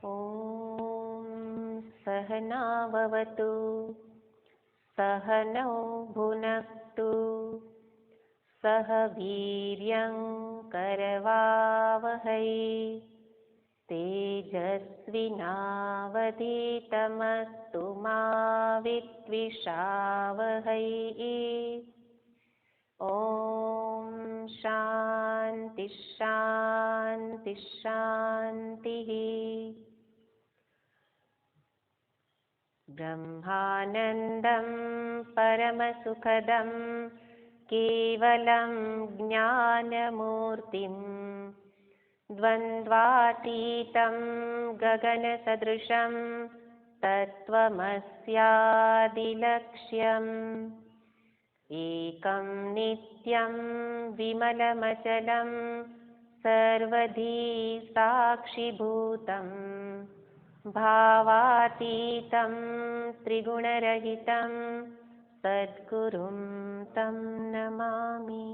ॐ सहनाववतु सहनौ भुनक्तु सह वीर्यं करवावहै तेजस्विनावधीतमस्तु मा विद्विषावहै। ॐ शान्ति शान्ति शान्तिः। ब्रह्मानन्दं परमसुखदं केवलं ज्ञानमूर्तिं द्वन्द्वातीतं गगनसदृशं तत्त्वमस्यादिलक्ष्यम् एकं नित्यं विमलमचलं सर्वधी साक्षिभूतं भावातीतं त्रिगुणरहितं सद्गुरुं तं नमामि।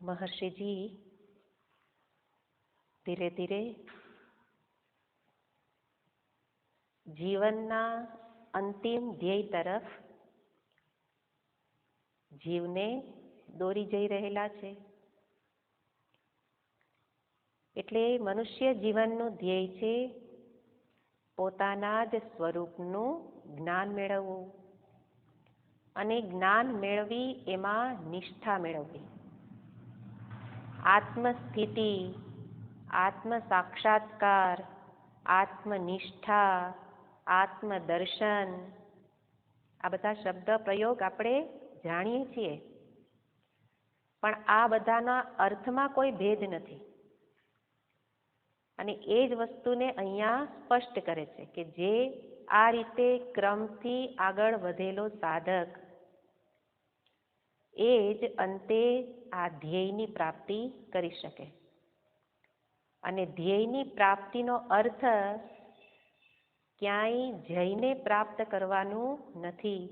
महर्षि जी धीरे धीरे जीवनना अंतिम ધ્યેય તરફ જીવને દોરી જઈ રહેલા છે। એટલે મનુષ્ય જીવનનું ધ્યેય છે પોતાના જ સ્વરૂપનું જ્ઞાન મેળવવું અને જ્ઞાન મેળવી એમાં નિષ્ઠા મેળવવી, આત્મસ્થિતિ, આત્મ સાક્ષાત્કાર, આત્મનિષ્ઠા, આત્મદર્શન, આ બધા શબ્દ પ્રયોગ આપણે જાણીએ છીએ, પણ આ બધાના અર્થમાં કોઈ ભેદ નથી અને એ જ વસ્તુને અહીંયા સ્પષ્ટ કરે છે કે જે આ રીતે ક્રમથી આગળ વધેલો સાધક એ જ અંતે આ ધ્યેયની પ્રાપ્તિ કરી શકે। અને ધ્યેયની પ્રાપ્તિનો અર્થ ક્યાંય જઈને પ્રાપ્ત કરવાનું નથી,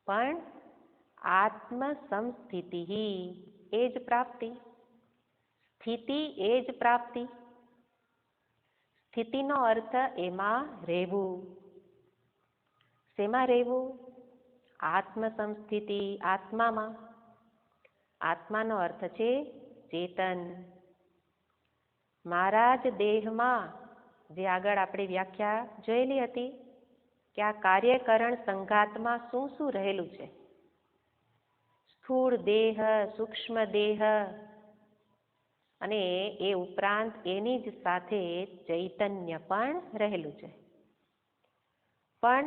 પણ આત્મસંસ્થિતિ એ જ પ્રાપ્તિ, સ્થિતિ એ જ પ્રાપ્તિ। સ્થિતિનો અર્થ એમાં રહેવું। શેમાં રહેવું? આત્મસંસ્થિતિ, આત્મામાં। આત્માનો અર્થ છે ચેતન। મારા જ દેહમાં, જે આગળ આપણે વ્યાખ્યા જોયેલી હતી કે આ કાર્યકરણ સંઘાતમાં શું શું રહેલું છે, સ્થૂળ દેહ, સૂક્ષ્મ દેહ અને એ ઉપરાંત એની જ સાથે ચૈતન્ય પણ રહેલું છે। પણ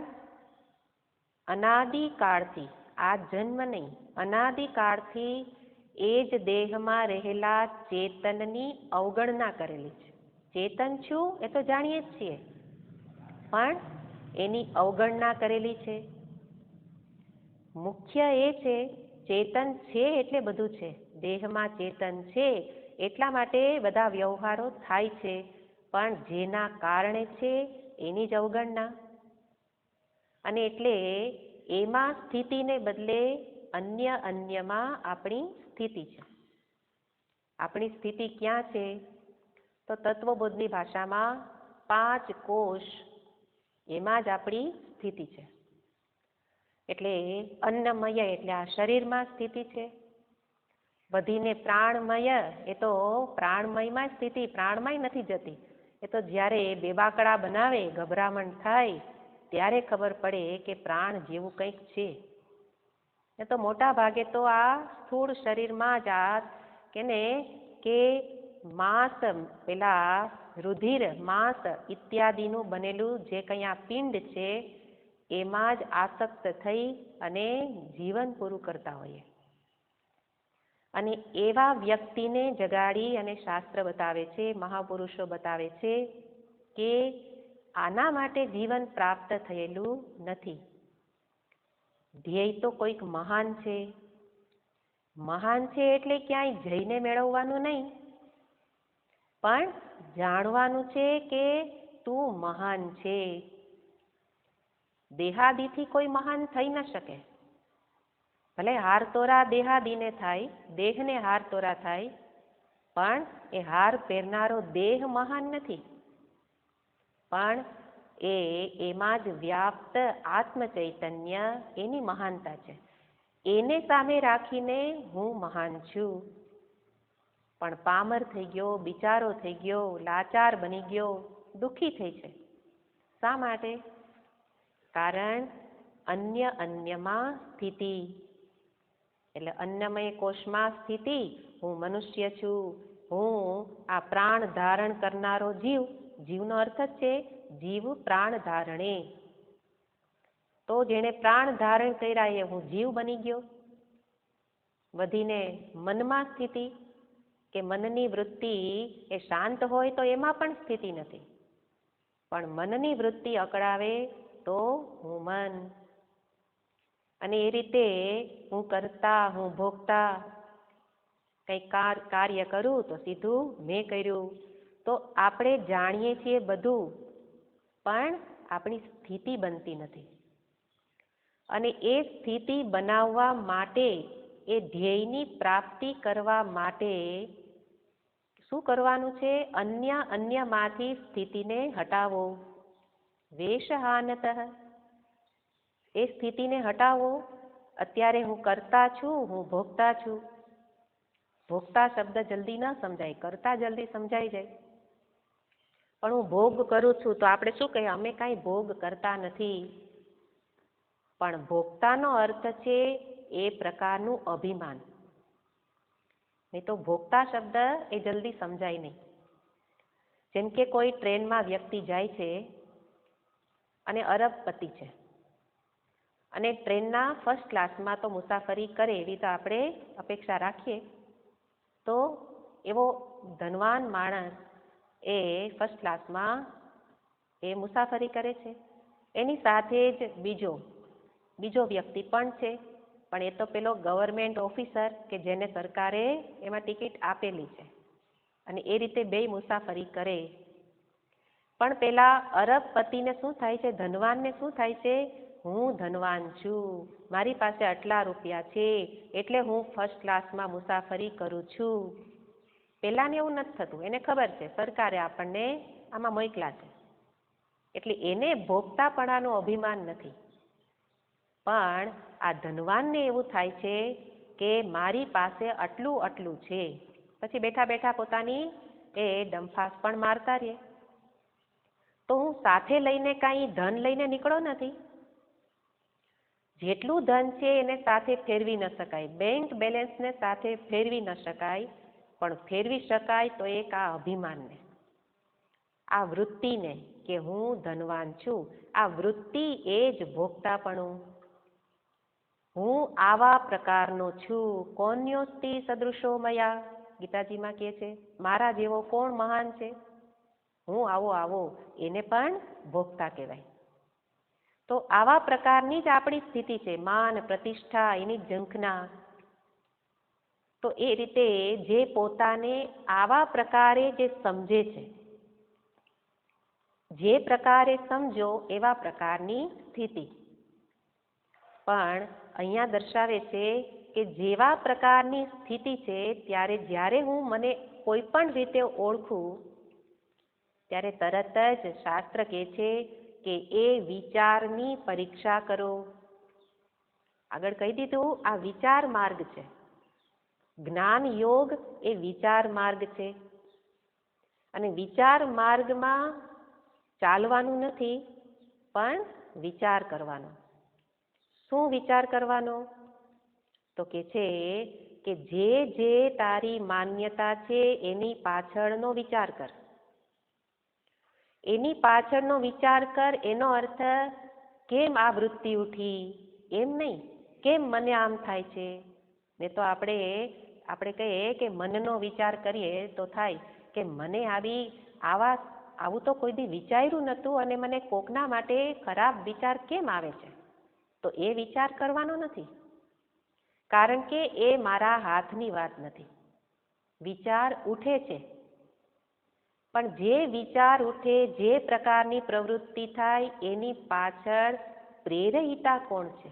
અનાદિકાળથી, આ જન્મ નહીં, અનાદિકાળથી એ જ દેહમાં રહેલા ચેતનની અવગણના કરેલી છે। ચેતન છું એ તો જાણીએ જ છીએ, પણ એની અવગણના કરેલી છે। મુખ્ય એ છે ચેતન છે એટલે બધું છે, દેહમાં ચેતન છે એટલા માટે બધા વ્યવહારો થાય છે, પણ જેના કારણે છે એની જ અવગણના। અને એટલે એમાં સ્થિતિને બદલે અન્યમાં આપણી સ્થિતિ છે। આપણી સ્થિતિ ક્યાં છે? તો તત્વબોધની ભાષામાં 5 કોષ, એમાં જ આપણી સ્થિતિ છે। એટલે અન્નમય એટલે આ શરીરમાં સ્થિતિ છે, વધીને પ્રાણમય એ તો પ્રાણમયમાં સ્થિતિ, પ્રાણમય નથી જતી, એ તો જ્યારે બેબાકડા બનાવે, ગભરામણ થાય ત્યારે ખબર પડે કે પ્રાણ જેવું કંઈક છે। એ તો મોટા ભાગે તો આ સ્થૂળ શરીરમાં જ આ કે માંસ, પેલા રુધિર, માંસ ઇત્યાદિનું બનેલું જે કંઈ આ પિંડ છે એમાં જ આસક્ત થઈ અને જીવન પૂરું કરતા હોઈએ। અને એવા વ્યક્તિને જગાડી અને શાસ્ત્ર બતાવે છે, મહાપુરુષો બતાવે છે કે આના માટે જીવન પ્રાપ્ત થયેલું નથી। ધ્યેય તો કોઈક મહાન છે, મહાન છે એટલે ક્યાંય જઈને મેળવવાનું નહીં, પણ જાણવાનું છે કે તું મહાન છે। દેહાદીથી કોઈ મહાન થઈ ન શકે. ભલે હારતોરા દેહાદીને થાય, દેહને હારતોરા થાય, પણ એ હાર પહેરનારો દેહ મહાન નથી, પણ એમાં જ વ્યાપ્ત આત્મ ચૈતન્ય એની મહાનતા છે. એને સામે રાખીને હું મહાન છું. પણ પામર થઈ ગયો, બિચારો થઈ ગયો, લાચાર બની ગયો, દુઃખી થઈ છે. શા માટે? કારણ અન્યમાં સ્થિતિ. એટલે અન્નમય કોષમાં સ્થિતિ. હું મનુષ્ય છું, હું આ પ્રાણ ધારણ કરનારો જીવ. જીવનો અર્થ જ છે જીવ પ્રાણ ધારણે. તો જેણે પ્રાણ ધારણ કર્યા એ હું જીવ બની ગયો. વધીને મનમાં સ્થિતિ, કે મનની વૃત્તિ એ શાંત હોય તો એમાં પણ સ્થિતિ નથી, પણ મનની વૃત્તિ અકળાવે તો હું મન. અને એ રીતે હું કરતા, હું ભોગતા, કંઈ કાર્ય કરું તો સીધું મેં કર્યું. તો આપણે જાણીએ છીએ બધું, પણ આપણી સ્થિતિ બનતી નથી. અને એ સ્થિતિ બનાવવા માટે, એ ધ્યેયની પ્રાપ્તિ કરવા માટે શું કરવાનું છે? અન્યમાંથી સ્થિતિને હટાવો. વેશહાનતઃ, એ સ્થિતિને હટાવો. અત્યારે હું કરતા છું, હું ભોગતા છું. ભોગતા શબ્દ જલ્દી ન સમજાય, કરતા જલ્દી સમજાઈ જાય. પણ હું ભોગ કરું છું તો આપણે શું કહીએ? અમે કાંઈ ભોગ કરતા નથી. પણ ભોગતાનો અર્થ છે એ પ્રકારનું અભિમાન. નહીં તો ભોગતા શબ્દ એ જલ્દી સમજાય નહીં. જેમ કે કોઈ ટ્રેનમાં વ્યક્તિ જાય છે અને અરબપતિ છે, અને ટ્રેનના ફર્સ્ટ ક્લાસમાં તો મુસાફરી કરે એવી તો આપણે અપેક્ષા રાખીએ. તો એવો ધનવાન માણસ એ ફર્સ્ટ ક્લાસમાં એ મુસાફરી કરે છે. એની સાથે જ બીજો વ્યક્તિ પણ છે, પણ એ તો પેલો ગવર્મેન્ટ ઓફિસર કે જેને સરકારે એમાં ટિકિટ આપેલી છે, અને એ રીતે બેય મુસાફરી કરે. પણ પેલા અરબપતિને શું થાય છે? ધનવાનને શું થાય છે? હું ધનવાન છું, મારી પાસે આટલા રૂપિયા છે, એટલે હું ફર્સ્ટ ક્લાસમાં મુસાફરી કરું છું. પેલાને એવું નથી થતું. એને ખબર છે સરકારે આપણને આમાં મોકલા છે, એટલે એને ભોગતાપણાનું અભિમાન નથી. પણ આ ધનવાનને એવું થાય છે કે મારી પાસે આટલું છે, પછી બેઠા બેઠા પોતાની એ ડંફાસ પણ મારતા રહે. તો હું સાથે લઈને કાંઈ ધન લઈને નીકળો નથી. જેટલું ધન છે એને સાથે ફેરવી ન શકાય, બેંક બેલેન્સને સાથે ફેરવી ન શકાય, પણ ફેરવી શકાય તો એક આ અભિમાનને, આ વૃત્તિને કે હું ધનવાન છું. આ વૃત્તિ એ જ ભોગતાપણું. હું આવા પ્રકારનો છું. કોન્યોસ્તિ સદૃશો મયા, ગીતાજીમાં કહે છે મારા જેવો કોણ મહાન છે? હું આવો એને પણ ભોગતા કહેવાય. તો આવા પ્રકારની જ આપણી સ્થિતિ છે, માન પ્રતિષ્ઠા એની ઝંખના. તો એ રીતે જે પોતાને આવા પ્રકારે જે સમજે છે, જે પ્રકારે સમજો એવા પ્રકારની સ્થિતિ. પણ અહીંયા દર્શાવે છે કે જેવા પ્રકારની સ્થિતિ છે ત્યારે જ્યારે હું મને કોઈ પણ રીતે ઓળખું ત્યારે તરત જ શાસ્ત્ર કહે છે કે એ વિચારની પરીક્ષા કરો. આગળ કહી દીધું આ વિચાર માર્ગ છે. જ્ઞાન યોગ એ વિચાર માર્ગ છે, અને વિચાર માર્ગમાં ચાલવાનું નથી, પણ વિચાર કરવાનો. શું વિચાર કરવાનો? તો કે છે કે જે તારી માન્યતા છે એની પાછળનો વિચાર કર. એની પાછળનો વિચાર કર એનો અર્થ કેમ આ વૃત્તિ ઉઠી એમ નહીં, કેમ મને આમ થાય છે. ને તો આપણે કહીએ કે મનનો વિચાર કરીએ તો થાય કે મને આવું તો કોઈ દી વિચાર્યું નહોતું, અને મને કોકના માટે ખરાબ વિચાર કેમ આવે છે? તો એ વિચાર કરવાનો નથી, કારણ કે એ મારા હાથની વાત નથી. વિચાર ઉઠે છે, પણ જે વિચાર ઉઠે, જે પ્રકારની પ્રવૃત્તિ થાય એની પાછળ પ્રેરયિતા કોણ છે?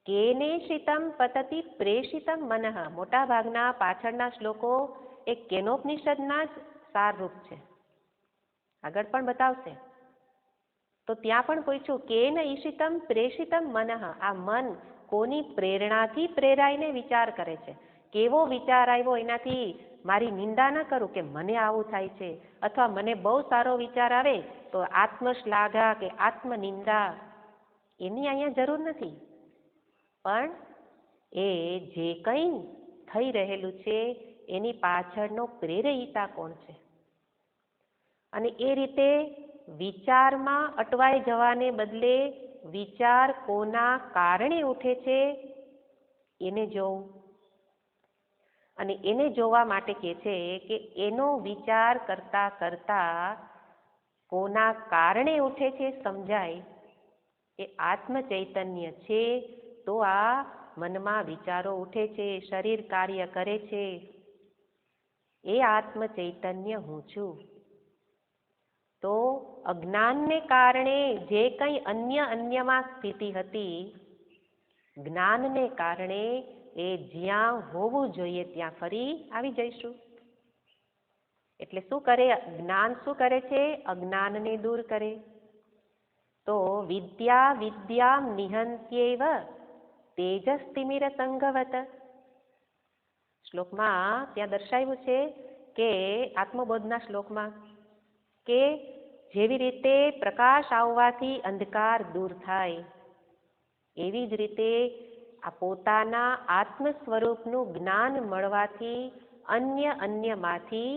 કેનેષિતમ પતતિ પ્રેષિતમ મનઃ. મોટા ભાગના પાછળના શ્લોકો એ કેનોપનિષદના જ સારરૂપ છે, આગળ પણ બતાવશે. તો ત્યાં પણ પૂછ્યું કેન ઈશિતમ પ્રેષિતમ મનઃ. આ મન કોની પ્રેરણાથી પ્રેરાઈને વિચાર કરે છે? કેવો વિચાર આવ્યો એનાથી મારી નિંદા ન કરું કે મને આવું થાય છે, અથવા મને બહુ સારો વિચાર આવે તો આત્મશ્લાઘા કે આત્મનિંદા એની અહીંયા જરૂર નથી. પણ એ જે કંઈ થઈ રહેલું છે એની પાછળનો પ્રેરયિતા કોણ છે? અને એ રીતે વિચારમાં અટવાઈ જવાને બદલે વિચાર કોના કારણે ઉઠે છે એને જોવું. અને એને જોવા માટે કહે છે કે એનો વિચાર કરતા કરતા કોના કારણે ઉઠે છે સમજાય એ આત્મ ચૈતન્ય છે. તો આ મનમાં વિચારો ઉઠે છે, શરીર કાર્ય કરે છે, એ આત્મ ચૈતન્ય હું છું. તો અજ્ઞાનને કારણે જે કંઈ અન્યમાં સ્થિતિ હતી, જ્ઞાનને કારણે એ જ્યાં હોવું જોઈએ ત્યાં ફરી આવી જઈશું. એટલે શું કરે જ્ઞાન? શું કરે છે? અજ્ઞાનને દૂર કરે. તો વિદ્યા વિદ્યામ નિહંત્યેવ તેજસ્તિમિર સંઘવત. શ્લોકમાં ત્યાં દર્શાવ્યું છે કે આત્મબોધના શ્લોકમાં કે જેવી રીતે પ્રકાશ આવવાથી અંધકાર દૂર થાય, એવી જ રીતે આ પોતાના આત્મ સ્વરૂપનું જ્ઞાન મળવાથી અન્યમાંથી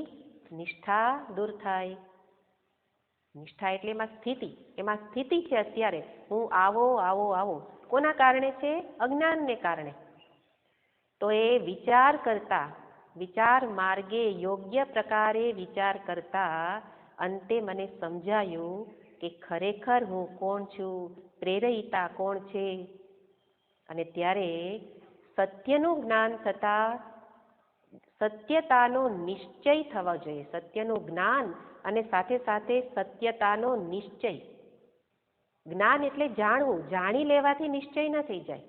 નિષ્ઠા દૂર થાય. નિષ્ઠા એટલે એમાં સ્થિતિ છે. અત્યારે હું આવો કોના કારણે છે? અજ્ઞાનને કારણે. તો એ વિચાર માર્ગે યોગ્ય પ્રકારે વિચાર કરતા અંતે મને સમજાયું કે ખરેખર હું કોણ છું, પ્રેરયિતા કોણ છે. અને ત્યારે સત્યનું જ્ઞાન થતા સત્યતાનો નિશ્ચય થવો જોઈએ. સત્યનું જ્ઞાન અને સાથે સાથે સત્યતાનો નિશ્ચય. જ્ઞાન એટલે જાણવું, જાણી લેવાથી નિશ્ચય ન થઈ જાય,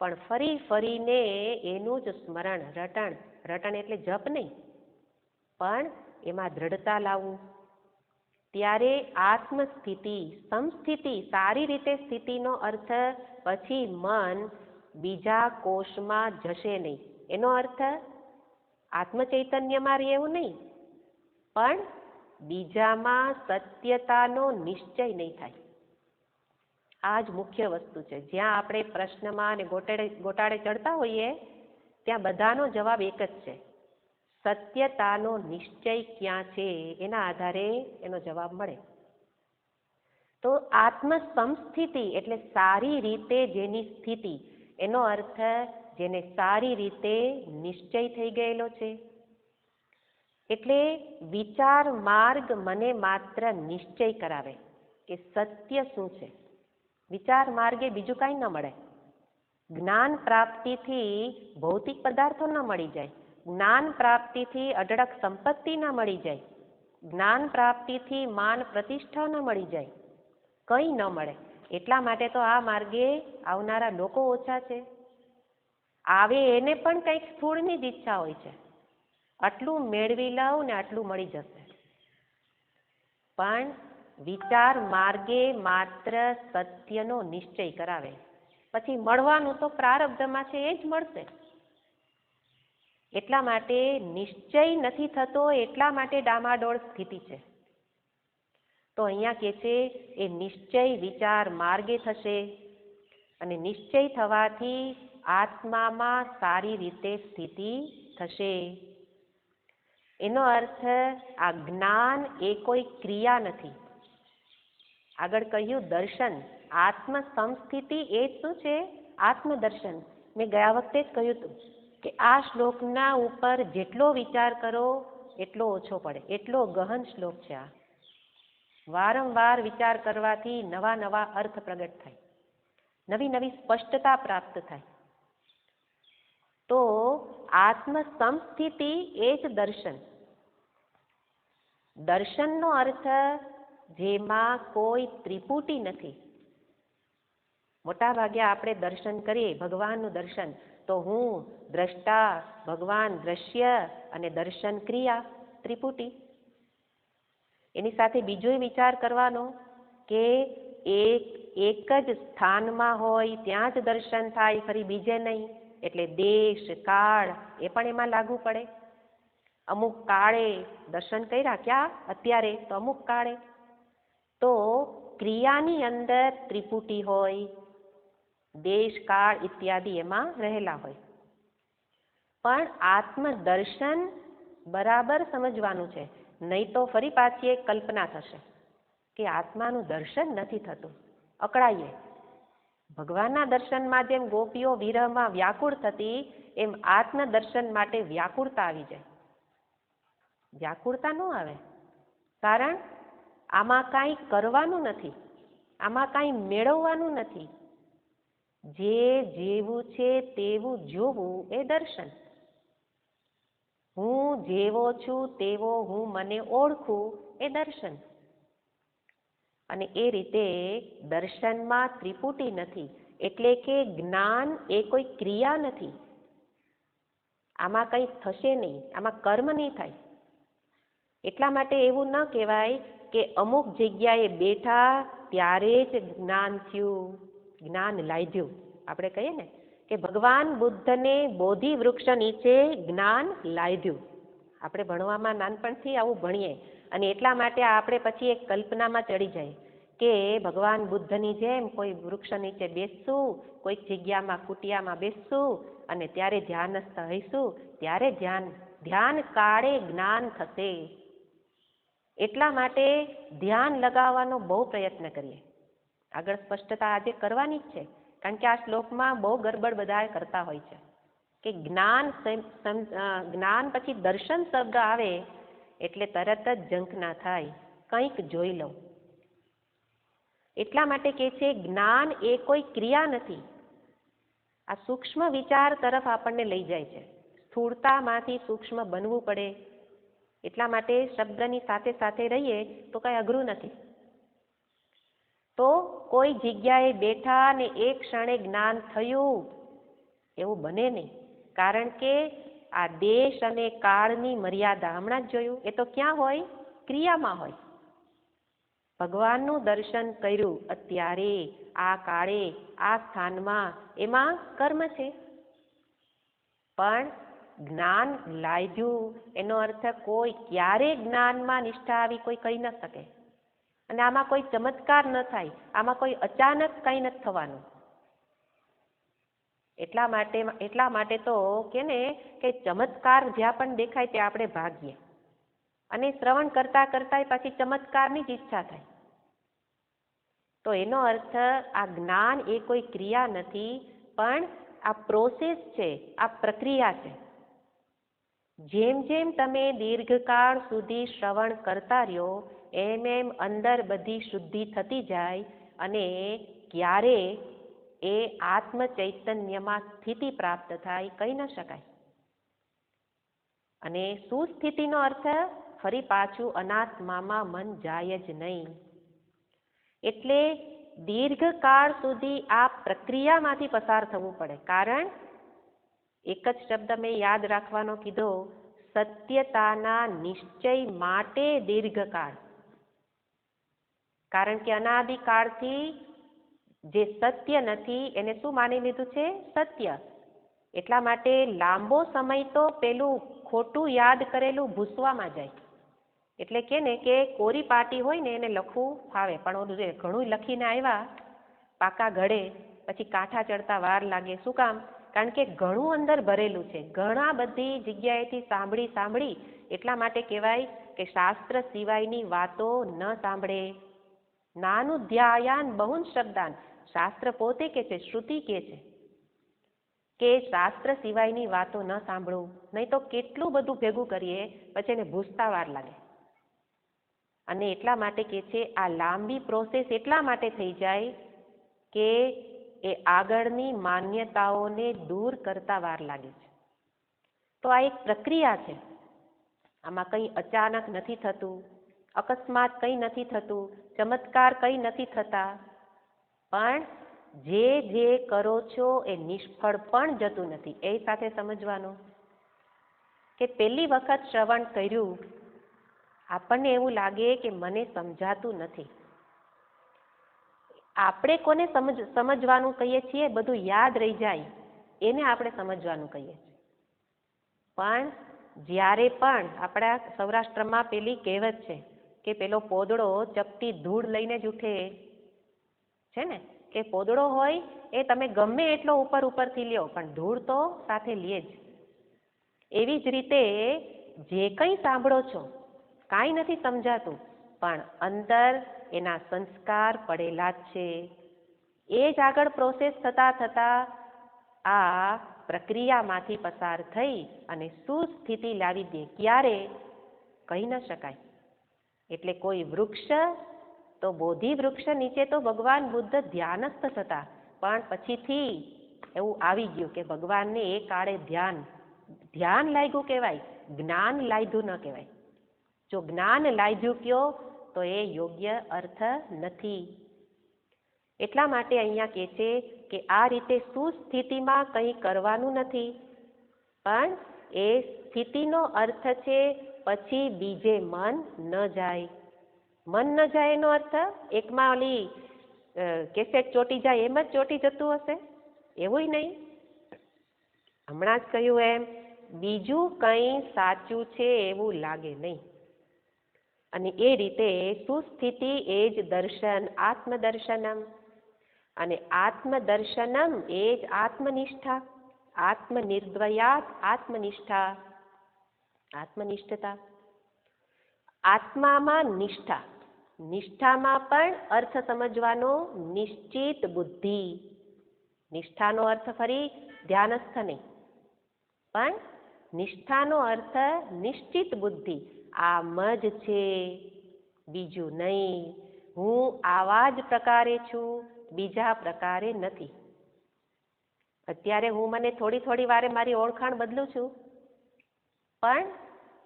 પણ ફરી ફરીને એનું જ સ્મરણ, રટણ એટલે જપ નહીં, પણ એમાં દ્રઢતા લાવવું. ત્યારે આત્મસ્થિતિ, સમસ્થિતિ, સારી રીતે સ્થિતિનો અર્થ પછી મન બીજા કોષમાં જશે નહીં. એનો અર્થ આત્મચૈતન્યમાં રહેવું નહીં, પણ બીજામાં સત્યતાનો નિશ્ચય નહીં થાય. આ જ મુખ્ય વસ્તુ છે. જ્યાં આપણે પ્રશ્નમાં અને ગોટાળે ચડતા હોઈએ ત્યાં બધાનો જવાબ એક જ છે. સત્યતાનો નિશ્ચય ક્યાં છે એના આધારે એનો જવાબ મળે. તો આત્મ સમસ્થિતિ એટલે સારી રીતે જેની સ્થિતિ, એનો અર્થ જેને સારી રીતે નિશ્ચય થઈ ગયેલો છે. એટલે વિચાર માર્ગ મને માત્ર નિશ્ચય કરાવે કે સત્ય શું છે. વિચાર માર્ગે બીજું કાંઈ ન મળે. જ્ઞાન પ્રાપ્તિથી ભૌતિક પદાર્થો ન મળી જાય, જ્ઞાન પ્રાપ્તિથી અઢળક સંપત્તિ ન મળી જાય, જ્ઞાન પ્રાપ્તિથી માન પ્રતિષ્ઠા ન મળી જાય, કંઈ ન મળે. એટલા માટે તો આ માર્ગે આવનારા લોકો ઓછા છે. આવે એને પણ કંઈક સ્થૂળની જ ઈચ્છા હોય છે, આટલું મેળવી લઉં ને આટલું મળી જશે. પણ વિચાર માર્ગે માત્ર સત્યનો નિશ્ચય કરાવે. પછી મળવાનું તો પ્રારબ્ધમાં છે, એ જ મળશે. એટલા માટે નિશ્ચય નથી થતો, એટલા માટે ડામાડોળ સ્થિતિ છે. તો અહીંયા કહે છે એ નિશ્ચય વિચાર માર્ગે થશે, અને નિશ્ચય થવાથી આત્મામાં સારી રીતે સ્થિતિ થશે. એનો અર્થ આ જ્ઞાન એ કોઈ ક્રિયા નથી. આગળ કહ્યું દર્શન, આત્મ સમસ્થિતિ એ શું છે? આત્મદર્શન. મેં ગયા વખતે જ કહ્યું હતું કે આ શ્લોકના ઉપર જેટલો વિચાર કરો એટલો ઓછો પડે, એટલો ગહન શ્લોક છે આ. વારંવાર વિચાર કરવાથી નવા નવા અર્થ પ્રગટ થાય, નવી નવી સ્પષ્ટતા પ્રાપ્ત થાય. તો આત્મ સમસ્થિતિ એ જ દર્શન. દર્શનનો અર્થ જેમાં કોઈ ત્રિપુટી નથી. મોટા ભાગે આપણે દર્શન કરીએ ભગવાનનું દર્શન તો હું દ્રષ્ટા, ભગવાન દ્રશ્ય અને દર્શન ક્રિયા ત્રિપુટી. એની સાથે બીજો વિચાર કરવાનો કે એક જ સ્થાનમાં હોય ત્યાં જ દર્શન થાય, ફરી બીજે નહીં. એટલે દેશ કાળ એ પણ એમાં લાગુ પડે. અમુક કાળે દર્શન કર્યા, ક્યાં? અત્યારે. તો અમુક કાળે તો ક્રિયાની અંદર ત્રિપુટી હોય, દેશ કાળ ઇત્યાદિ એમાં રહેલા હોય. પણ આત્મદર્શન બરાબર સમજવાનું છે, નહીં તો ફરી પાછી એક કલ્પના થશે કે આત્માનું દર્શન નથી થતું, અકળાઈએ. ભગવાનના દર્શનમાં જેમ ગોપીઓ વિરહમાં વ્યાકુળ થતી, એમ આત્મદર્શન માટે વ્યાકુળતા આવી જાય. વ્યાકુળતા ન આવે, કારણ આમાં કાંઈ કરવાનું નથી, આમાં કાંઈ મેળવવાનું નથી. જે જેવું છે તેવું જોવું એ દર્શન. હું જેવો છું તેવો હું મને ઓળખું એ દર્શન. અને એ રીતે દર્શનમાં ત્રિપુટી નથી, એટલે કે જ્ઞાન એ કોઈ ક્રિયા નથી. આમાં કંઈ થશે નહીં, આમાં કર્મ નહીં થાય. એટલા માટે એવું ન કહેવાય કે અમુક જગ્યાએ બેઠા ત્યારે જ જ્ઞાન થયું, જ્ઞાન લાગ્યું. આપણે કહીએ ને કે ભગવાન બુદ્ધને બોધિ વૃક્ષ નીચે જ્ઞાન લાગ્યું. આપણે ભણવામાં નાનપણથી આવું ભણીએ, અને એટલા માટે આપણે પછી એક કલ્પનામાં ચડી જાય કે ભગવાન બુદ્ધની જેમ કોઈ વૃક્ષ નીચે બેસશું, કોઈક જગ્યામાં કુટિયામાં બેસશું અને ત્યારે ધ્યાનસ્થ હઈશું, ત્યારે ધ્યાન કાળે જ્ઞાન થશે. એટલા માટે ધ્યાન લગાવવાનો બહુ પ્રયત્ન કરીએ. આગળ સ્પષ્ટતા આજે કરવાની જ છે, કારણ કે આ શ્લોકમાં બહુ ગડબડ બધા કરતા હોય છે કે જ્ઞાન પછી દર્શન શબ્દ આવે એટલે તરત જ ઝંખના થાય, કંઈક જોઈ લઉં. એટલા માટે કે છે જ્ઞાન એ કોઈ ક્રિયા નથી. આ સૂક્ષ્મ વિચાર તરફ આપણને લઈ જાય છે. સ્થૂળતામાંથી સૂક્ષ્મ બનવું પડે. એટલા માટે શબ્દની સાથે સાથે રહીએ તો કાંઈ અઘરું નથી. તો કોઈ જગ્યાએ બેઠા ને એક ક્ષણે જ્ઞાન થયું એવું બને નહીં, કારણ કે આ દેશ અને કાળની મર્યાદા હમણાં જ જોયું, એ તો ક્યાં હોય? ક્રિયામાં હોય. ભગવાનનું દર્શન કર્યું અત્યારે, આ કાળે, આ સ્થાનમાં, એમાં કર્મ છે. પણ જ્ઞાન લાગ્યું એનો અર્થ કોઈ ક્યારે જ્ઞાનમાં નિષ્ઠા આવી કોઈ કહી ન શકે. અને આમાં કોઈ ચમત્કાર ન થાય, આમાં કોઈ અચાનક કંઈ નથી થવાનું. એટલા માટે તો કે ને કે ચમત્કાર જ્યાં પણ દેખાય તે આપણે ભાગીએ, અને શ્રવણ કરતા કરતા પાછી ચમત્કારની જ ઈચ્છા થાય. તો એનો અર્થ આ જ્ઞાન એ કોઈ ક્રિયા નથી, પણ આ પ્રોસેસ છે, આ પ્રક્રિયા છે. જેમ જેમ તમે દીર્ઘકાળ સુધી શ્રવણ કરતા રહ્યો એમ એમ અંદર બધી શુદ્ધિ થતી જાય, અને ક્યારે એ આત્મ ચૈતન્યમાં સ્થિતિ પ્રાપ્ત થાય કહી ન શકાય. અને સુસ્થિતિનો અર્થ ફરી પાછું અનાત્મામાં મન જાય જ નહીં. એટલે દીર્ઘકાળ સુધી આ પ્રક્રિયામાંથી પસાર થવું પડે. કારણ એક જ શબ્દ મેં યાદ રાખવાનો કીધો, સત્યતાના નિશ્ચય માટે દીર્ઘકાળ. કારણ કે અનાદિકાળથી જે સત્ય નથી એને શું માની લીધું છે? સત્ય. એટલા માટે લાંબો સમય તો પેલું ખોટું યાદ કરેલું ભૂસવામાં જાય. એટલે કે ને કે કોરી પાટી હોય ને એને લખવું ફાવે, પણ ઓલું જે ઘણું લખીને આવ્યા પાકા ઘડે પછી કાંઠા ચડતા વાર લાગે. શું કામ? કારણ કે ઘણું અંદર ભરેલું છે, ઘણા બધી જગ્યાએથી સાંભળી. એટલા માટે કહેવાય કે શાસ્ત્ર સિવાયની વાતો ન સાંભળે. નાનું ધ્યાયાન બહુન શબ્દાન. શાસ્ત્ર પોતે કે છે, શ્રુતિ કે છે કે શાસ્ત્ર સિવાયની વાતો ન સાંભળવું, નહીં તો કેટલું બધું ભેગું કરીએ પછી એને ભૂસતા વાર લાગે. અને એટલા માટે કે છે આ લાંબી પ્રોસેસ એટલા માટે થઈ જાય કે એ આગળની માન્યતાઓને દૂર કરતા વાર લાગે છે. તો આ એક પ્રક્રિયા છે, આમાં કંઈ અચાનક નથી થતું. અકસ્માત કંઈ નથી થતું, ચમત્કાર કંઈ નથી થતા, પણ જે જે કરો છો એ નિષ્ફળ પણ જતું નથી. એ સાથે સમજવાનું કે પહેલી વખત શ્રવણ કર્યું, આપણને એવું લાગે કે મને સમજાતું નથી. આપણે કોને સમજવાનું કહીએ છીએ? બધું યાદ રહી જાય એને આપણે સમજવાનું કહીએ છીએ. પણ જ્યારે પણ આપણા સૌરાષ્ટ્રમાં પેલી કહેવત છે કે પેલો પોદળો ચપટી ધૂળ લઈને જ ઉઠે છે ને, કે પોદળો હોય એ તમે ગમે એટલો ઉપર ઉપરથી લ્યો પણ ધૂળ તો સાથે લે જ. એવી જ રીતે જે કંઈ સાંભળો છો કાંઈ નથી સમજાતું, પણ અંદર એના સંસ્કાર પડેલા જ છે. એ જ આગળ પ્રોસેસ થતાં થતાં આ પ્રક્રિયામાંથી પસાર થઈ અને સુસ્થિતિ લાવી દે. ક્યારે? કહી ન શકાય. એટલે કોઈ વૃક્ષ તો બોધિ વૃક્ષ નીચે તો ભગવાન બુદ્ધ ધ્યાનસ્થ થતા, પણ પછીથી એવું આવી ગયું કે ભગવાનને એ કાળે ધ્યાન લાગ્યું કહેવાય, જ્ઞાન લાગ્યું ન કહેવાય. જો જ્ઞાન લાગ્યું કયો તો એ યોગ્ય અર્થ નથી. એટલા માટે અહીંયા કહે છે કે આ રીતે સુસ્થિતિમાં કંઈ કરવાનું નથી, પણ એ સ્થિતિનો અર્થ છે પછી બીજે મન ન જાય. મન ન જાય એનો અર્થ એકમાં ઓલી કેસેટ ચોટી જાય એમ જ ચોટી જતું હશે? એવું નહીં. હમણાં જ કહ્યું એમ, બીજું કંઈ સાચું છે એવું લાગે નહીં. અને એ રીતે સુસ્થિતિ એ જ દર્શન, આત્મદર્શનમ. અને આત્મદર્શનમ એ જ આત્મનિષ્ઠા, આત્મનિર્દ્વયાત આત્મનિષ્ઠા, આત્મનિષ્ઠતા. આત્મામાં નિષ્ઠા, નિષ્ઠામાં પણ અર્થ સમજવાનો નિશ્ચિત બુદ્ધિ. નિષ્ઠાનો અર્થ ફરી ધ્યાનસ્થ નહીં, પણ નિષ્ઠાનો અર્થ નિશ્ચિત બુદ્ધિ. આમ જ છે, બીજું નહીં. હું આવા જ પ્રકારે છું, બીજા પ્રકારે નથી. અત્યારે હું મને થોડી વારે મારી ઓળખાણ બદલું છું, પણ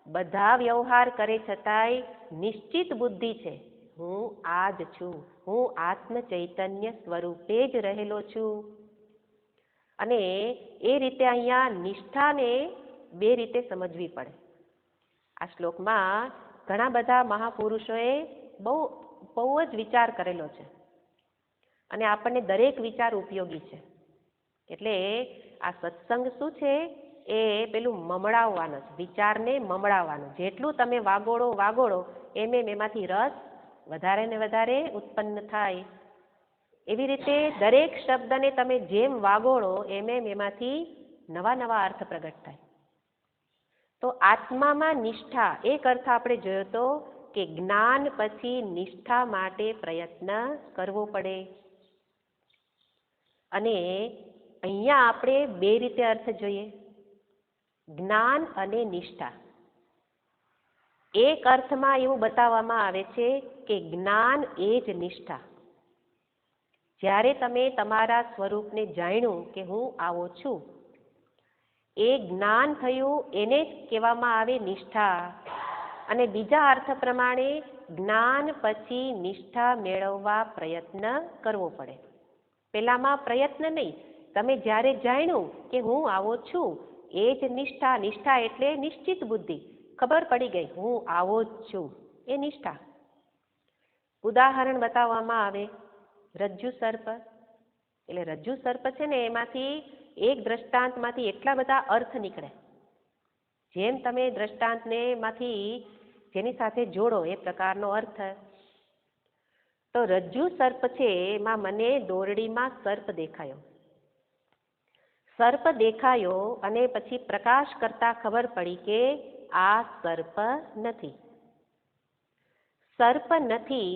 બધા વ્યવહાર કરે છતાંય નિશ્ચિત બુદ્ધિ છે. હું આ જ છું, હું આત્મ ચૈતન્ય સ્વરૂપે જ રહેલો છું. અને એ રીતે અહીંયા નિષ્ઠાને બે રીતે સમજવી પડે. આ શ્લોકમાં ઘણા બધા મહાપુરુષોએ બહુ જ વિચાર કરેલો છે અને આપણને દરેક વિચાર ઉપયોગી છે. એટલે આ સત્સંગ શું છે? એ પેલું મમડાવવાનું છે, વિચારને મમડાવવાનું. જેટલું તમે વાગોળો એમ એમાંથી રસ વધારે ને વધારે ઉત્પન્ન થાય. એવી રીતે દરેક શબ્દને તમે જેમ વાગોળો એમ એમાંથી નવા અર્થ પ્રગટ થાય. તો આત્મામાં નિષ્ઠા, એક અર્થ આપણે જોયો તો કે જ્ઞાન પછી નિષ્ઠા માટે પ્રયત્ન કરવો પડે. અને અહીંયા આપણે બે રીતે અર્થ જોઈએ, જ્ઞાન અને નિષ્ઠા. એક અર્થમાં એવું બતાવવામાં આવે છે કે જ્ઞાન એ જ નિષ્ઠા. જ્યારે તમે તમારા સ્વરૂપને જાણ્યું કે હું આવો છું, એ જ્ઞાન થયું, એને જ કહેવામાં આવે નિષ્ઠા. અને બીજા અર્થ પ્રમાણે જ્ઞાન પછી નિષ્ઠા મેળવવા પ્રયત્ન કરવો પડે. પેલામાં પ્રયત્ન નહીં, તમે જ્યારે જાણ્યું કે હું આવો છું એ જ નિષ્ઠા. નિષ્ઠા એટલે નિશ્ચિત બુદ્ધિ, ખબર પડી ગઈ હું આવો જ છું, એ નિષ્ઠા. ઉદાહરણ બતાવવામાં આવે, રજ્જુ સર્પ. એટલે રજ્જુ સર્પ છે ને, એમાંથી એક દ્રષ્ટાંતમાંથી એટલા બધા અર્થ નીકળે. જેમ તમે દ્રષ્ટાંતને માંથી જેની સાથે જોડો એ પ્રકારનો અર્થ. તો રજ્જુ સર્પ છે એમાં મને દોરડીમાં સર્પ દેખાયો. સર્પ દેખાયો અને પછી પ્રકાશ કરતા ખબર પડી કે આ સર્પ નથી. સર્પ નથી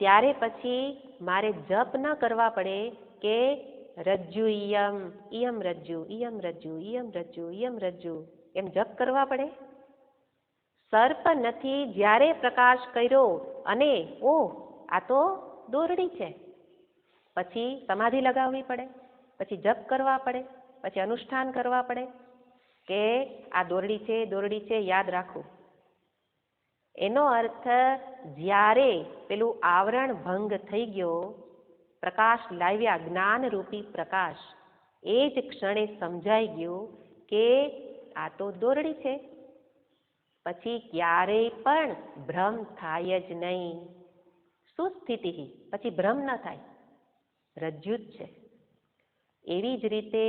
ત્યારે પછી મારે જપ ન કરવા પડે કે રજ્જુ ઇયમ રજ્જુ ઇયમ રજ્જુ ઇયમ રજ્જુ ઇયમ રજ્જુ, એમ જપ કરવા પડે. સર્પ નથી જ્યારે પ્રકાશ કર્યો અને આ તો દોરડી છે, પછી સમાધિ લગાવવી પડે, પછી જપ કરવા પડે, પછી અનુષ્ઠાન કરવા પડે કે આ દોરડી છે યાદ રાખવું. એનો અર્થ જ્યારે પેલું આવરણ ભંગ થઈ ગયો, પ્રકાશ લાવ્યા, જ્ઞાનરૂપી પ્રકાશ, એ જ ક્ષણે સમજાઈ ગયું કે આ તો દોરડી છે. પછી ક્યારેય પણ ભ્રમ થાય જ નહીં. સુસ્થિતિ, પછી ભ્રમ ન થાય, રજ્જુ જ છે. એવી જ રીતે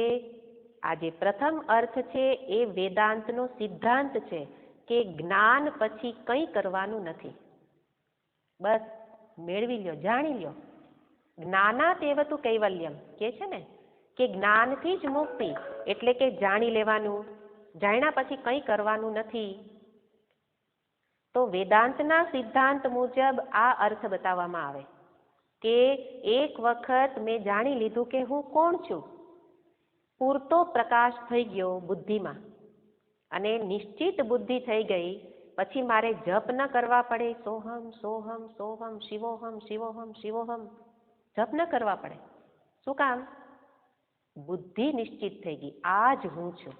આ જે પ્રથમ અર્થ છે એ વેદાંતનો સિદ્ધાંત છે કે જ્ઞાન પછી કંઈ કરવાનું નથી, બસ મેળવી લ્યો, જાણી લ્યો. જ્ઞાનાત એવતુ કૈવલ્યમ કે છે ને, કે જ્ઞાનથી જ મુક્તિ, એટલે કે જાણી લેવાનું, જાણ્યા પછી કંઈ કરવાનું નથી. તો વેદાંતના સિદ્ધાંત મુજબ આ અર્થ બતાવવામાં આવે કે એક વખત મેં જાણી લીધું કે હું કોણ છું, પૂરતો પ્રકાશ થઈ ગયો બુદ્ધિમાં, અને નિશ્ચિત બુદ્ધિ થઈ ગઈ, પછી મારે જપ ન કરવા પડે, સોહમ સોહમ સોહમ શિવોહમ શિવોહમ શિવોહમ, જપ ન કરવા પડે. શું કામ? બુદ્ધિ નિશ્ચિત થઈ ગઈ, આ જ હું છું.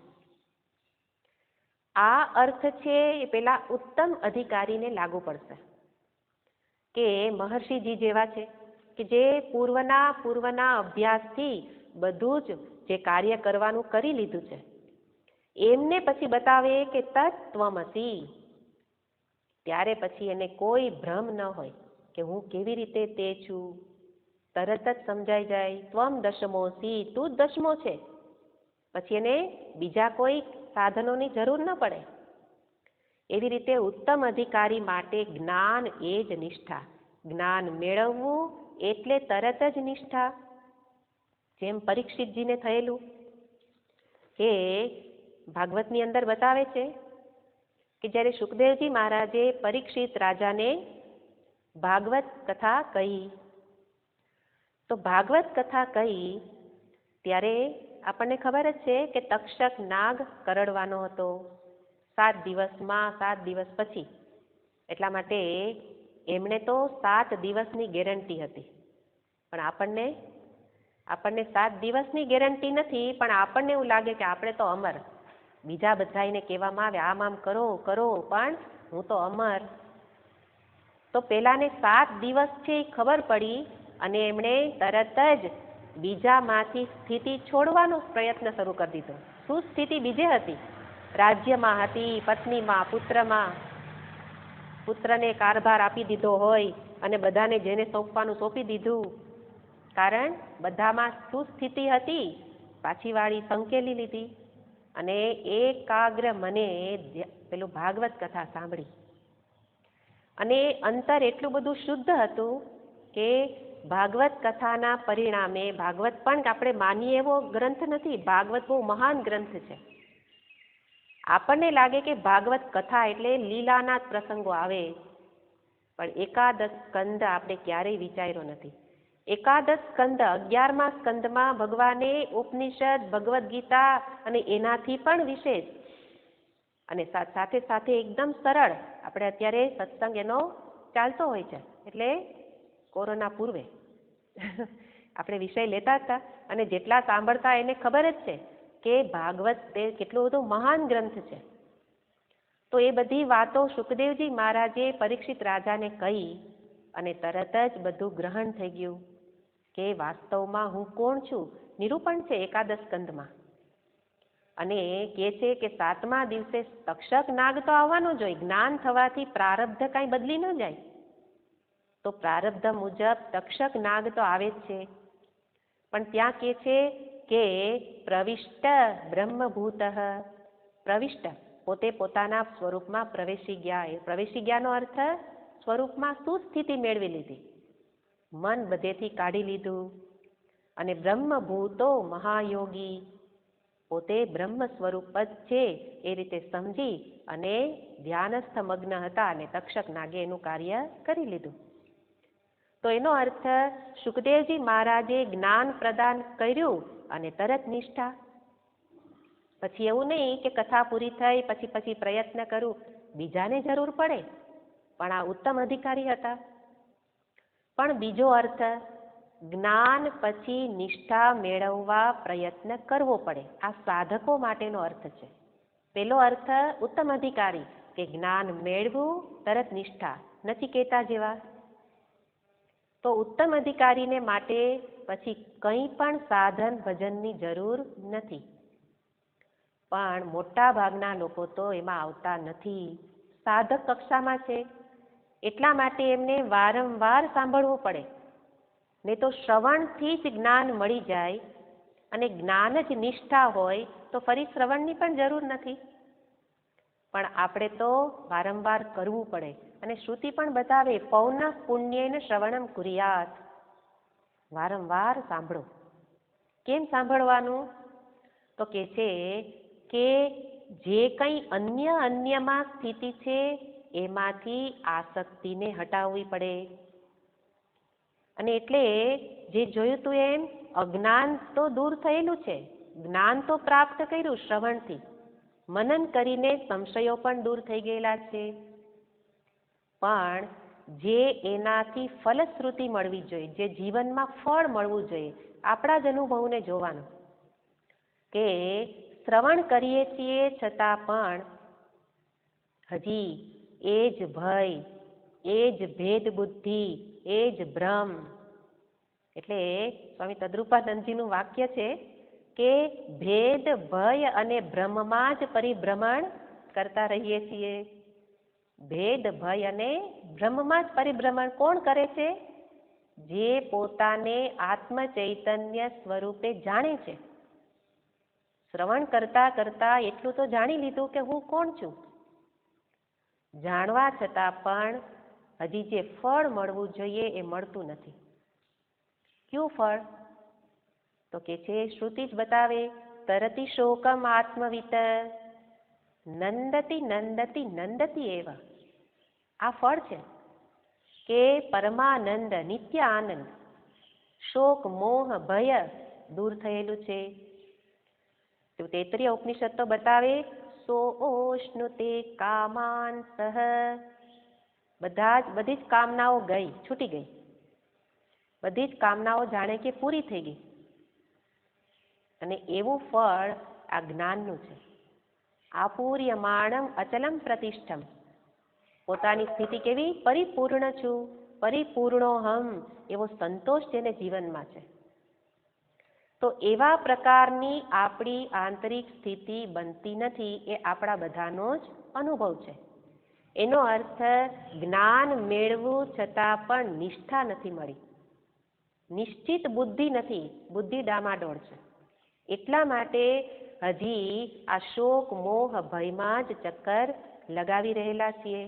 આ અર્થ છે એ પેલા ઉત્તમ અધિકારીને લાગુ પડશે કે મહર્ષિજી જેવા છે કે જે પૂર્વના અભ્યાસથી બધું જ જે કાર્ય કરવાનું કરી લીધું છે, એમને પછી બતાવે કે તત્ત્વમસી, ત્યારે પછી એને કોઈ ભ્રમ ન હોય કે હું કેવી રીતે તે છું. તરત જ સમજાઈ જાય, ત્વમ દશમોસી, તું જ દશમો છે. પછી એને બીજા કોઈ સાધનોની જરૂર ન પડે. એવી રીતે ઉત્તમ અધિકારી માટે જ્ઞાન એ જ નિષ્ઠા. જ્ઞાન મેળવવું એટલે તરત જ નિષ્ઠા. જેમ પરીક્ષિતજીને થયેલું કે ભાગવતની અંદર બતાવે છે કે જ્યારે સુખદેવજી મહારાજે પરીક્ષિત રાજાને ભાગવત કથા કહી, તો ભાગવત કથા કહી ત્યારે આપણને ખબર જ છે કે તક્ષક નાગ કરડવાનો હતો 7 દિવસમાં, 7 દિવસ પછી. એટલા માટે એમણે તો 7 દિવસની ગેરંટી હતી, પણ આપણને 7 દિવસની ગેરંટી નથી, પણ આપણને એવું લાગે કે આપણે તો અમર. બીજા બધાને કહેવામાં આવે આમ કરો કરો, પણ હું તો અમર. તો પેલાને 7 દિવસ છે એ ખબર પડી, અને એમણે તરત જ બીજામાંથી સ્થિતિ છોડવાનો પ્રયત્ન શરૂ કરી દીધો. શું સ્થિતિ બીજે હતી? રાજ્યમાં હતી, પત્નીમાં, પુત્રમાં. પુત્રને કારભાર આપી દીધો હોય અને બધાને જેને સોંપવાનું સોંપી દીધું, કારણ બધામાં શું સ્થિતિ હતી, પાછી વાળી સંકેલી લીધી, અને એકાગ્ર મને પેલું ભાગવત કથા સાંભળી. અને અંતર એટલું બધું શુદ્ધ હતું કે ભાગવત કથાના પરિણામે, ભાગવત પણ આપણે માનીએ એવો ગ્રંથ નથી, ભાગવત બહુ મહાન ગ્રંથ છે. આપણને લાગે કે ભાગવત કથા એટલે લીલાના જ પ્રસંગો આવે, પણ એકાદશ સ્કંદ આપણે ક્યારેય વિચાર્યો નથી. એકાદશ સ્કંદ, 11મા સ્કંદમાં ભગવાને ઉપનિષદ, ભગવદ્ ગીતા અને એનાથી પણ વિશેષ, અને સાથે સાથે એકદમ સરળ, આપણે અત્યારે સત્સંગ એનો ચાલતો હોય છે, એટલે કોરોના પૂર્વે આપણે વિષય લેતા હતા, અને જેટલા સાંભળતા એને ખબર જ છે કે ભાગવત તે કેટલો બધો મહાન ગ્રંથ છે. તો એ બધી વાતો સુખદેવજી મહારાજે પરીક્ષિત રાજાને કહી, અને તરત જ બધું ગ્રહણ થઈ ગયું કે વાસ્તવમાં હું કોણ છું. નિરૂપણ છે એકાદશ સ્કંદમાં, અને કહે છે કે 7મા દિવસે તક્ષક નાગ તો આવવાનો જ હોય. જ્ઞાન થવાથી પ્રારબ્ધ કાંઈ બદલી ન જાય, તો પ્રારબ્ધ મુજબ તક્ષક નાગ તો આવે જ છે. પણ ત્યાં કહે છે કે પ્રવિષ્ટ બ્રહ્મભૂત, પ્રવિષ્ટ પોતે પોતાના સ્વરૂપમાં પ્રવેશી ગયા. એ પ્રવેશી ગયાનો અર્થ સ્વરૂપમાં સુસ્થિતિ મેળવી લીધી, મન બધેથી કાઢી લીધું, અને બ્રહ્મભૂતો મહાયોગી, પોતે બ્રહ્મ સ્વરૂપ જ છે એ રીતે સમજી અને ધ્યાનસ્થ મગ્ન હતા, અને તક્ષક નાગે એનું કાર્ય કરી લીધું. તો એનો અર્થ સુખદેવજી મહારાજે જ્ઞાન પ્રદાન કર્યું અને તરત નિષ્ઠા. પછી એવું નહીં કે કથા પૂરી થઈ પછી પ્રયત્ન કરું, બીજાને જરૂર પડે, પણ આ ઉત્તમ અધિકારી હતા. પણ બીજો અર્થ, જ્ઞાન પછી નિષ્ઠા મેળવવા પ્રયત્ન કરવો પડે, આ સાધકો માટેનો અર્થ છે. પેલો અર્થ ઉત્તમ અધિકારી કે જ્ઞાન મેળવું તરત નિષ્ઠા, નથી કહેતા જેવા. તો ઉત્તમ અધિકારીને માટે પછી કંઈ પણ સાધન ભજનની જરૂર નથી. પણ મોટા ભાગના લોકો તો એમાં આવતા નથી, સાધક કક્ષામાં છે. એટલા માટે એમને વારંવાર સાંભળવું પડે. નહીં તો શ્રવણથી જ જ્ઞાન મળી જાય, અને જ્ઞાન જ નિષ્ઠા હોય તો ફરી શ્રવણની પણ જરૂર નથી. પણ આપણે તો વારંવાર કરવું પડે. અને શ્રુતિ પણ બતાવે, પૌનઃ પુણ્યેન શ્રવણમ કુર્યાત. વારંવાર સાંભળો. કેમ સાંભળવાનું? તો કે છે કે જે કંઈ અન્યમાં સ્થિતિ છે એમાંથી આસક્તિને હટાવવી પડે. અને એટલે જે જોયું તું એમ અજ્ઞાન તો દૂર થયેલું છે, જ્ઞાન તો પ્રાપ્ત કર્યું શ્રવણથી, મનન કરીને સંશયો પણ દૂર થઈ ગયેલા છે. પણ જે એનાથી ફલશ્રુતિ મળવી જોઈએ, જે જીવનમાં ફળ મળવું જોઈએ, આપણા જ અનુભવને જોવાનું કે શ્રવણ કરીએ છીએ છતાં પણ હજી એ જ ભય, એ જ ભેદ બુદ્ધિ, એ જ ભ્રમ. એટલે સ્વામી તદ્રુપાનંદજીનું વાક્ય છે કે ભેદ, ભય અને ભ્રમમાં જ પરિભ્રમણ કરતા રહીએ છીએ. ભેદ, ભય અને ભ્રમમાં જ પરિભ્રમણ કોણ કરે છે? જે પોતાને આત્મ ચૈતન્ય સ્વરૂપે જાણે છે. શ્રવણ કરતા કરતા એટલું તો જાણી લીધું કે હું કોણ છું. જાણવા છતાં પણ હજી જે ફળ મળવું જોઈએ એ મળતું નથી. કયું ફળ? તો કે છે શ્રુતિ જ બતાવે, તરતિ શોકમ આત્મવિત નંદતી નંદતી નંદતી એવ. આ ફળ છે કે પરમાનંદ, નિત્ય આનંદ, શોક, મોહ, ભય દૂર થયેલું છે. તો તૈત્રીય ઉપનિષદ તો બતાવે, સોષ્ણુતે કામાન સહ. બધી જ કામનાઓ ગઈ, છૂટી ગઈ. બધી જ કામનાઓ જાણે કે પૂરી થઈ ગઈ. અને એવું ફળ આ જ્ઞાનનું છે. આપૂર્યમાણમ અચલમ પ્રતિષ્ઠમ. પોતાની સ્થિતિ કેવી? પરિપૂર્ણ છું, પરિપૂર્ણોહમ, એવો સંતોષ જેને જીવનમાં છે. તો એવા પ્રકારની આપણી આંતરિક સ્થિતિ બનતી નથી, એ આપણા બધાનો જ અનુભવ છે. એનો અર્થ જ્ઞાન મેળવું છતાં પણ નિષ્ઠા નથી મળી, નિશ્ચિત બુદ્ધિ નથી, બુદ્ધિ ડામાડોળ છે. એટલા માટે હજી આ શોક, મોહ, ભયમાં જ ચક્કર લગાવી રહેલા છીએ.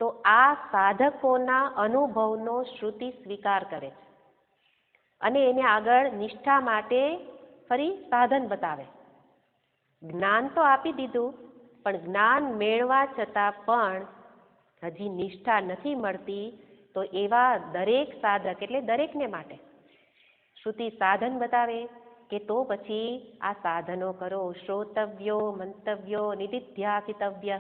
તો આ સાધકોના અનુભવનો શ્રુતિ સ્વીકાર કરે છે અને એને આગળ નિષ્ઠા માટે ફરી સાધન બતાવે. જ્ઞાન તો આપી દીધું, પણ જ્ઞાન મેળવા છતાં પણ હજી નિષ્ઠા નથી મળતી. તો એવા દરેક સાધક, એટલે દરેકને માટે શ્રુતિ સાધન બતાવે કે તો પછી આ સાધનો કરો. શ્રોતવ્યો, મંતવ્યો, નિધિધ્યાસિતવ્ય.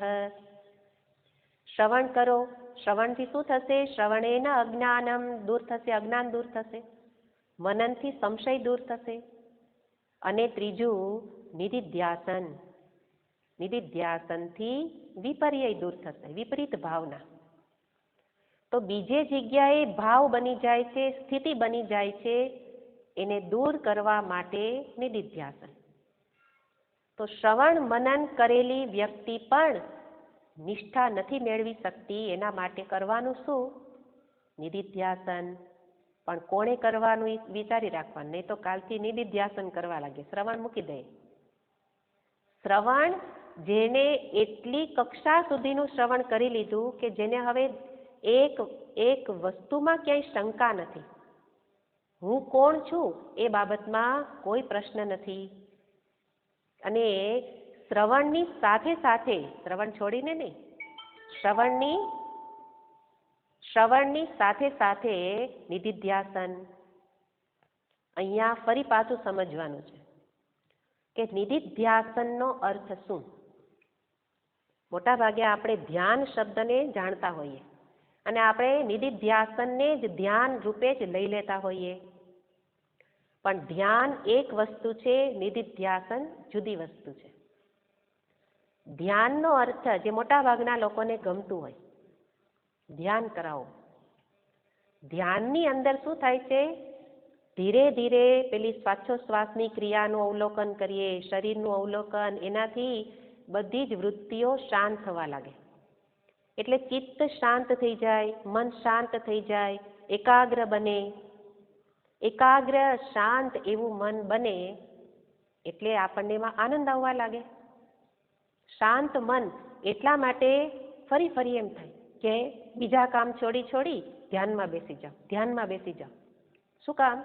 શ્રવણ કરો. શ્રવણથી શું થશે? શ્રવણેન અજ્ઞાનમ દૂર થશે, અજ્ઞાન દૂર થશે. મનનથી સંશય દૂર થશે. અને ત્રીજું નિધિધ્યાસન. નિધિધ્યાસનથી વિપર્ય દૂર થશે, વિપરીત ભાવના. તો બીજે જગ્યાએ ભાવ બની જાય છે, સ્થિતિ બની જાય છે, એને દૂર કરવા માટે નિધિધ્યાસન. તો શ્રવણ મનન કરેલી વ્યક્તિ પણ નિષ્ઠા નથી મેળવી શકતી. એના માટે કરવાનું શું? નિધિધ્યાસન. પણ કોણે કરવાનું એ વિચારી રાખવાનું, નહીં તો કાલથી નિધિધ્યાસન કરવા લાગે, શ્રવણ મૂકી દે. શ્રવણ જેને એટલી કક્ષા સુધીનું શ્રવણ કરી લીધું કે જેને હવે એક વસ્તુમાં ક્યાંય શંકા નથી, હું કોણ છું એ બાબતમાં કોઈ પ્રશ્ન નથી. અને શ્રવણની સાથે સાથે, શ્રવણ છોડીને નહીં, શ્રવણની સાથે સાથે નિધિધ્યાસન. અહીંયા ફરી પાછું સમજવાનું છે કે નિધિધ્યાસનનો અર્થ શું. મોટા ભાગે આપણે ધ્યાન શબ્દને જાણતા હોઈએ અને આપણે નિધિધ્યાસનને જ ધ્યાન રૂપે જ લઈ લેતા હોઈએ. પણ ધ્યાન એક વસ્તુ છે, નિધિધ્યાસન જુદી વસ્તુ છે. ધ્યાનનો અર્થ જે મોટા ભાગના લોકોને ગમતું હોય, ધ્યાન કરાવો. ધ્યાનની અંદર શું થાય છે? ધીરે ધીરે પેલી શ્વાસોશ્વાસની ક્રિયાનું અવલોકન કરીએ, શરીરનું અવલોકન, એનાથી બધી જ વૃત્તિઓ શાંત થવા લાગે. એટલે ચિત્ત શાંત થઈ જાય, મન શાંત થઈ જાય, એકાગ્ર બને. એકાગ્ર શાંત એવું મન બને એટલે આપણને એમાં આનંદ આવવા લાગે. શાંત મન એટલા માટે ફરી ફરી એમ થાય કે બીજા કામ છોડી ધ્યાનમાં બેસી જાઓ, ધ્યાનમાં બેસી જાઓ. શું કામ?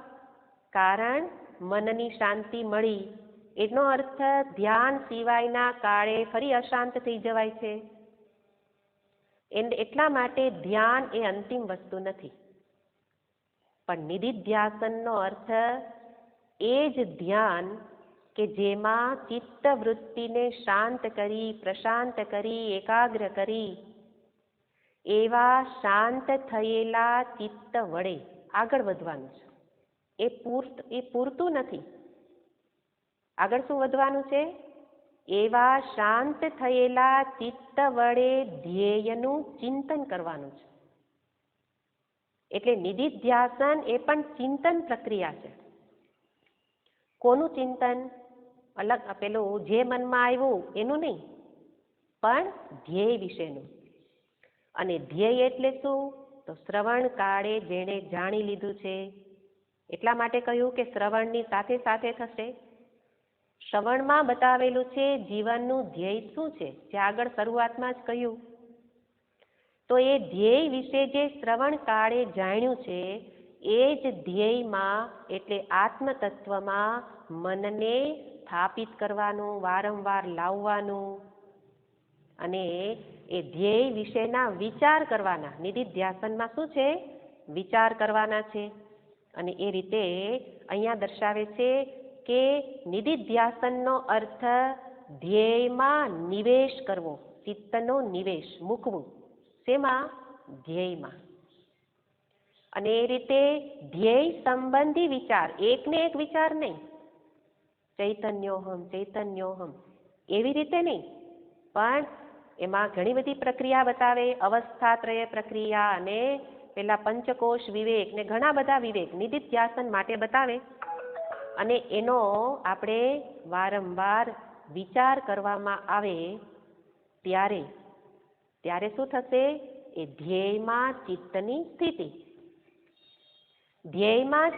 કારણ મનની શાંતિ મળી. એનો અર્થ ધ્યાન સિવાયના કાળે ફરી અશાંત થઈ જવાય છે. એટલા માટે ધ્યાન એ અંતિમ વસ્તુ નથી. પણ નિધિધ્યાસનનો અર્થ એ જ ધ્યાન કે જેમાં ચિત્ત વૃત્તિને શાંત કરી, પ્રશાંત કરી, એકાગ્ર કરી, એવા શાંત થયેલા ચિત્ત વડે આગળ વધવાનું છે. એ પૂરતું નથી. આગળ શું વધવાનું છે? એવા શાંત થયેલા ચિત્ત વડે ધ્યેયનું ચિંતન કરવાનું છે. એટલે નિધિધ્યાસન એ પણ ચિંતન પ્રક્રિયા છે. કોનું ચિંતન? અલગ પેલું જે મનમાં આવ્યું એનું નહીં, પણ ધ્યેય વિશેનું. અને ધ્યેય એટલે શું? તો શ્રવણ કાળે જેણે જાણી લીધું છે. એટલા માટે કહ્યું કે શ્રવણની સાથે સાથે થશે. શ્રવણમાં બતાવેલું છે જીવનનું ધ્યેય શું છે, જે આગળ શરૂઆતમાં જ કહ્યું. તો એ ધ્યેય વિશે જે શ્રવણ કાળે જાણ્યું છે એ જ ધ્યેયમાં એટલે આત્મતત્વમાં મનને સ્થાપિત કરવાનું, વારંવાર લાવવાનું અને એ ધ્યેય વિશેના વિચાર કરવાના. નિધિધ્યાસનમાં શું છે? વિચાર કરવાના છે. અને એ રીતે અહીંયા દર્શાવે છે કે નિધિધ્યાસનનો અર્થ ધ્યેયમાં નિવેશ કરવો, ચિત્તનો નિવેશ મૂકવું. શેમાં? ધ્યેયમાં. અને એ રીતે ધ્યેય સંબંધી વિચાર, એકને એક વિચાર નહીં, ચૈતન્યોહમ ચૈતન્યોહમ એવી રીતે નહીં, પણ એમાં ઘણી બધી પ્રક્રિયા બતાવે, અવસ્થાત્રય પ્રક્રિયા અને પેલા પંચકોશ વિવેક ને ઘણા બધા વિવેક નિધિધ્યાસન માટે બતાવે. અને એનો આપણે વારંવાર વિચાર કરવામાં આવે ત્યારે શું થશે? એ ધ્યેયમાં ચિત્તની સ્થિતિ. ધ્યેયમાં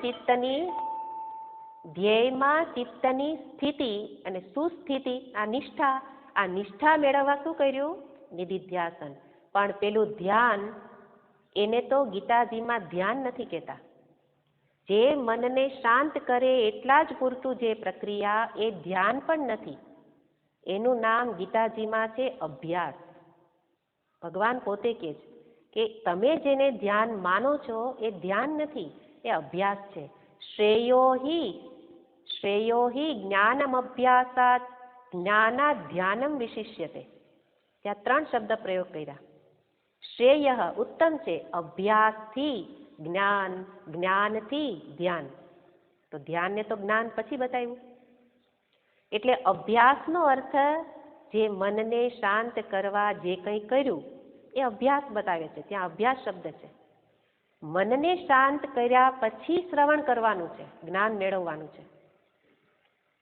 ચિત્તની સ્થિતિ અને સુસ્થિતિ, આ નિષ્ઠા મેળવવા શું કર્યું? નિધિધ્યાસન. પણ પેલું ધ્યાન, એને તો ગીતાજીમાં ધ્યાન નથી કહેતા. જે મનને શાંત કરે એટલા જ પૂરતું જે પ્રક્રિયા, એ ધ્યાન પણ નથી. એનું નામ ગીતાજીમાં છે અભ્યાસ. ભગવાન પોતે કહે છે કે તમે જેને ધ્યાન માનો છો એ ધ્યાન નથી, એ અભ્યાસ છે. શ્રેયો હિ જ્ઞાનમ અભ્યાસાત જ્ઞાનાદ ધ્યાનમ વિશિષ્યતે. ત્યાં 3 શબ્દ પ્રયોગ કર્યા. શ્રેય ઉત્તમ છે, અભ્યાસથી જ્ઞાન, જ્ઞાનથી ધ્યાન. તો ધ્યાનને તો જ્ઞાન પછી બતાવ્યું. એટલે અભ્યાસનો અર્થ જે મનને શાંત કરવા જે કંઈ કર્યું એ અભ્યાસ બતાવે છે. ત્યાં અભ્યાસ શબ્દ છે. મનને શાંત કર્યા પછી શ્રવણ કરવાનું છે, જ્ઞાન મેળવવાનું છે.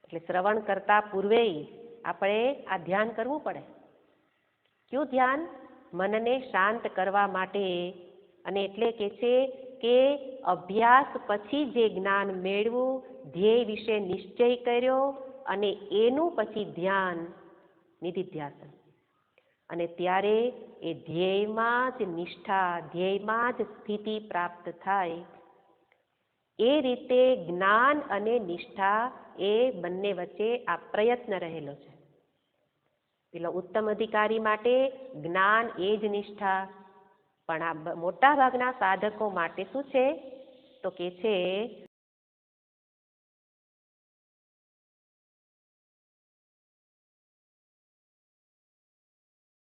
એટલે શ્રવણ કરતા પૂર્વે આપણે આ ધ્યાન કરવું પડે. કયું ધ્યાન? મનને શાંત કરવા માટે. અને એટલે કે છે કે અભ્યાસ પછી જે જ્ઞાન મેળવું, ધ્યેય વિશે નિશ્ચય કર્યો અને એનું પછી ધ્યાન, નિધિધ્યાસન. અને ત્યારે એ ધ્યેયમાં જ નિષ્ઠા, ધ્યેયમાં જ સ્થિતિ પ્રાપ્ત થાય. એ રીતે જ્ઞાન અને નિષ્ઠા એ બંને વચ્ચે આ પ્રયત્ન રહેલો છે. પેલો ઉત્તમ અધિકારી માટે જ્ઞાન એ જ નિષ્ઠા, પણ આ મોટા ભાગના સાધકો માટે શું છે? તો કે છે